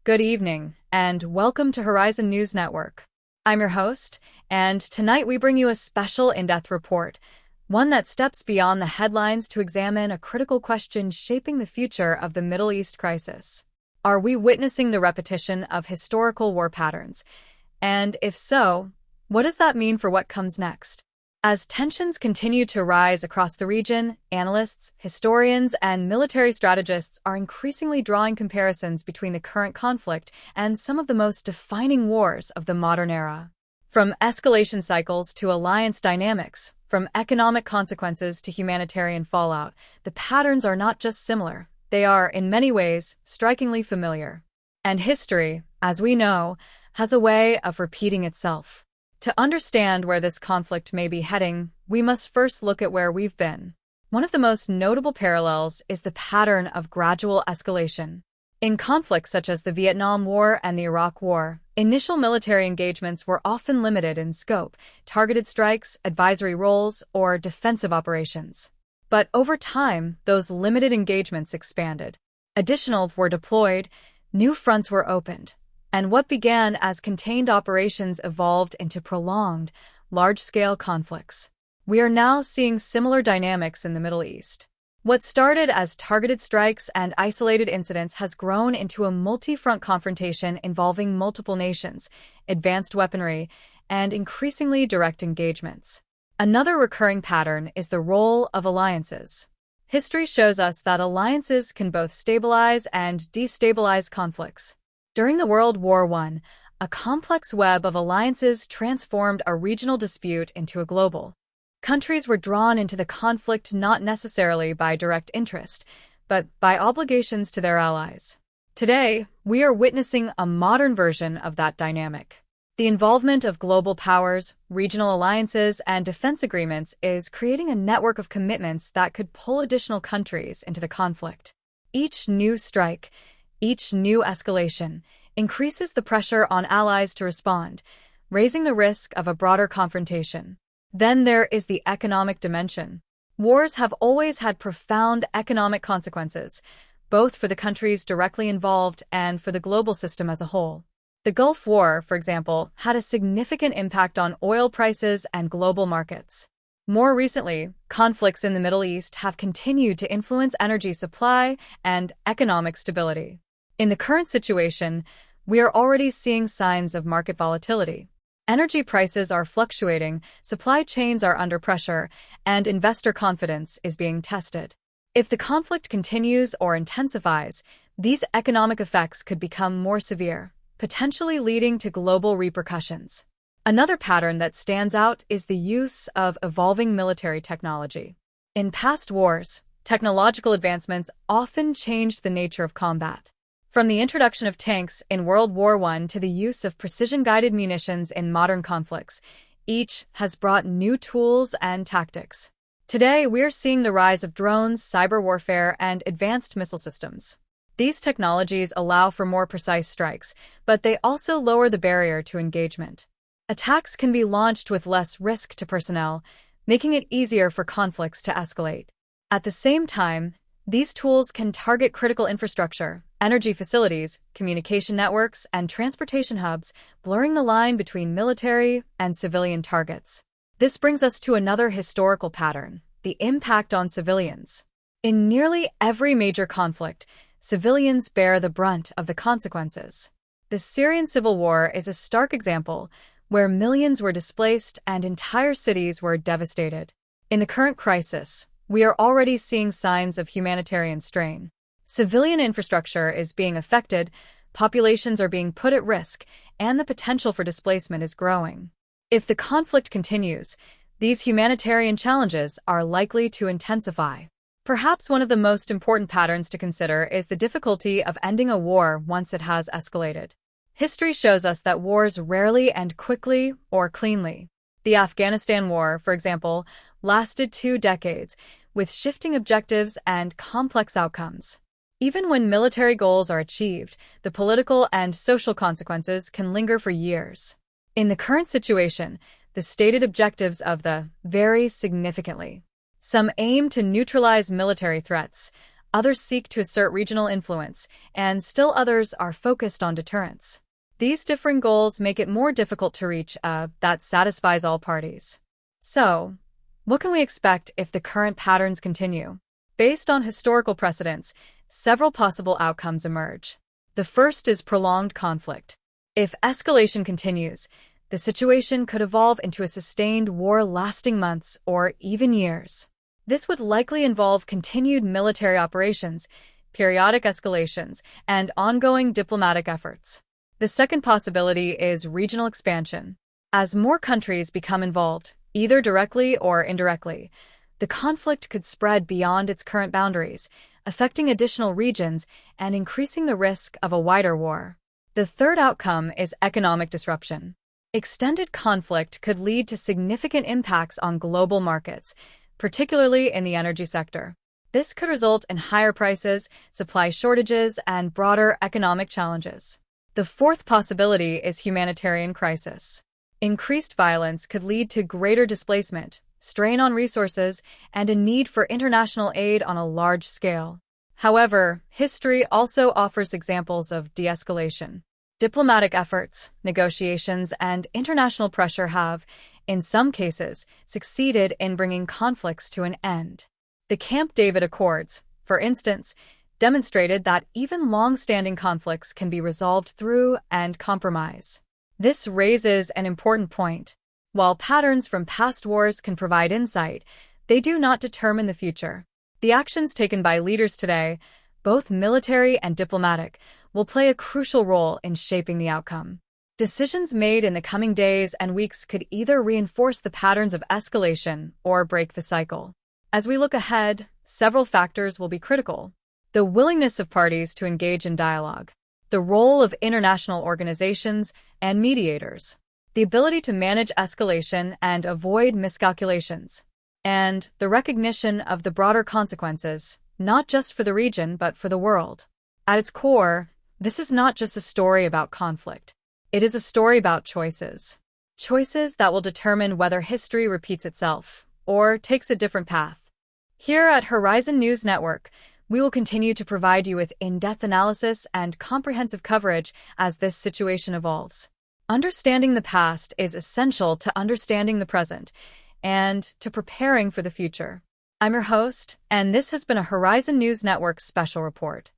Good evening, and welcome to Horizon News Network. I'm your host, and tonight we bring you a special in-depth report, one that steps beyond the headlines to examine a critical question shaping the future of the Middle East crisis. Are we witnessing the repetition of historical war patterns? And if so, what does that mean for what comes next? As tensions continue to rise across the region, analysts, historians, and military strategists are increasingly drawing comparisons between the current conflict and some of the most defining wars of the modern era. From escalation cycles to alliance dynamics, from economic consequences to humanitarian fallout, the patterns are not just similar, they are, in many ways, strikingly familiar. And history, as we know, has a way of repeating itself. To understand where this conflict may be heading, we must first look at where we've been. One of the most notable parallels is the pattern of gradual escalation. In conflicts such as the Vietnam War and the Iraq War, initial military engagements were often limited in scope, targeted strikes, advisory roles, or defensive operations. But over time, those limited engagements expanded. Additional were deployed, new fronts were opened, and what began as contained operations evolved into prolonged, large-scale conflicts. We are now seeing similar dynamics in the Middle East. What started as targeted strikes and isolated incidents has grown into a multi-front confrontation involving multiple nations, advanced weaponry, and increasingly direct engagements. Another recurring pattern is the role of alliances. History shows us that alliances can both stabilize and destabilize conflicts. During the World War I, a complex web of alliances transformed a regional dispute into a global. Countries were drawn into the conflict not necessarily by direct interest, but by obligations to their allies. Today, we are witnessing a modern version of that dynamic. The involvement of global powers, regional alliances, and defense agreements is creating a network of commitments that could pull additional countries into the conflict. Each new strike, each new escalation increases the pressure on allies to respond, raising the risk of a broader confrontation. Then there is the economic dimension. Wars have always had profound economic consequences, both for the countries directly involved and for the global system as a whole. The Gulf War, for example, had a significant impact on oil prices and global markets. More recently, conflicts in the Middle East have continued to influence energy supply and economic stability. In the current situation, we are already seeing signs of market volatility. Energy prices are fluctuating, supply chains are under pressure, and investor confidence is being tested. If the conflict continues or intensifies, these economic effects could become more severe, potentially leading to global repercussions. Another pattern that stands out is the use of evolving military technology. In past wars, technological advancements often changed the nature of combat. From the introduction of tanks in World War I to the use of precision-guided munitions in modern conflicts, each has brought new tools and tactics. Today, we're seeing the rise of drones, cyber warfare, and advanced missile systems. These technologies allow for more precise strikes, but they also lower the barrier to engagement. Attacks can be launched with less risk to personnel, making it easier for conflicts to escalate. At the same time, these tools can target critical infrastructure, energy facilities, communication networks, and transportation hubs, blurring the line between military and civilian targets. This brings us to another historical pattern, the impact on civilians. In nearly every major conflict, civilians bear the brunt of the consequences. The Syrian civil war is a stark example, where millions were displaced and entire cities were devastated. In the current crisis, we are already seeing signs of humanitarian strain. Civilian infrastructure is being affected, populations are being put at risk, and the potential for displacement is growing. If the conflict continues, these humanitarian challenges are likely to intensify. Perhaps one of the most important patterns to consider is the difficulty of ending a war once it has escalated. History shows us that wars rarely end quickly or cleanly. The Afghanistan War, for example, lasted 2 decades, with shifting objectives and complex outcomes. Even when military goals are achieved, the political and social consequences can linger for years. In the current situation, the stated objectives of the vary significantly. Some aim to neutralize military threats, Others seek to assert regional influence, and still others are focused on deterrence. These differing goals make it more difficult to reach a that satisfies all parties. So, what can we expect if the current patterns continue? Based on historical precedents, several possible outcomes emerge. The first is prolonged conflict. If escalation continues, the situation could evolve into a sustained war lasting months or even years. This would likely involve continued military operations, periodic escalations, and ongoing diplomatic efforts. The second possibility is regional expansion. As more countries become involved, either directly or indirectly, the conflict could spread beyond its current boundaries, affecting additional regions and increasing the risk of a wider war. The third outcome is economic disruption. Extended conflict could lead to significant impacts on global markets, particularly in the energy sector. This could result in higher prices, supply shortages, and broader economic challenges. The fourth possibility is humanitarian crisis. Increased violence could lead to greater displacement, strain on resources, and a need for international aid on a large scale. However, history also offers examples of de-escalation. Diplomatic efforts, negotiations, and international pressure have, in some cases, succeeded in bringing conflicts to an end. The Camp David Accords, for instance, demonstrated that even long-standing conflicts can be resolved through and compromise. This raises an important point. While patterns from past wars can provide insight, they do not determine the future. The actions taken by leaders today, both military and diplomatic, will play a crucial role in shaping the outcome. Decisions made in the coming days and weeks could either reinforce the patterns of escalation or break the cycle. As we look ahead, several factors will be critical. The willingness of parties to engage in dialogue, the role of international organizations and mediators, the ability to manage escalation and avoid miscalculations, and the recognition of the broader consequences, not just for the region but for the world. At its core, this is not just a story about conflict. It is a story about choices. Choices that will determine whether history repeats itself or takes a different path. Here at Horizon News Network, we will continue to provide you with in-depth analysis and comprehensive coverage as this situation evolves. Understanding the past is essential to understanding the present and to preparing for the future. I'm your host, and this has been a Horizon News Network special report.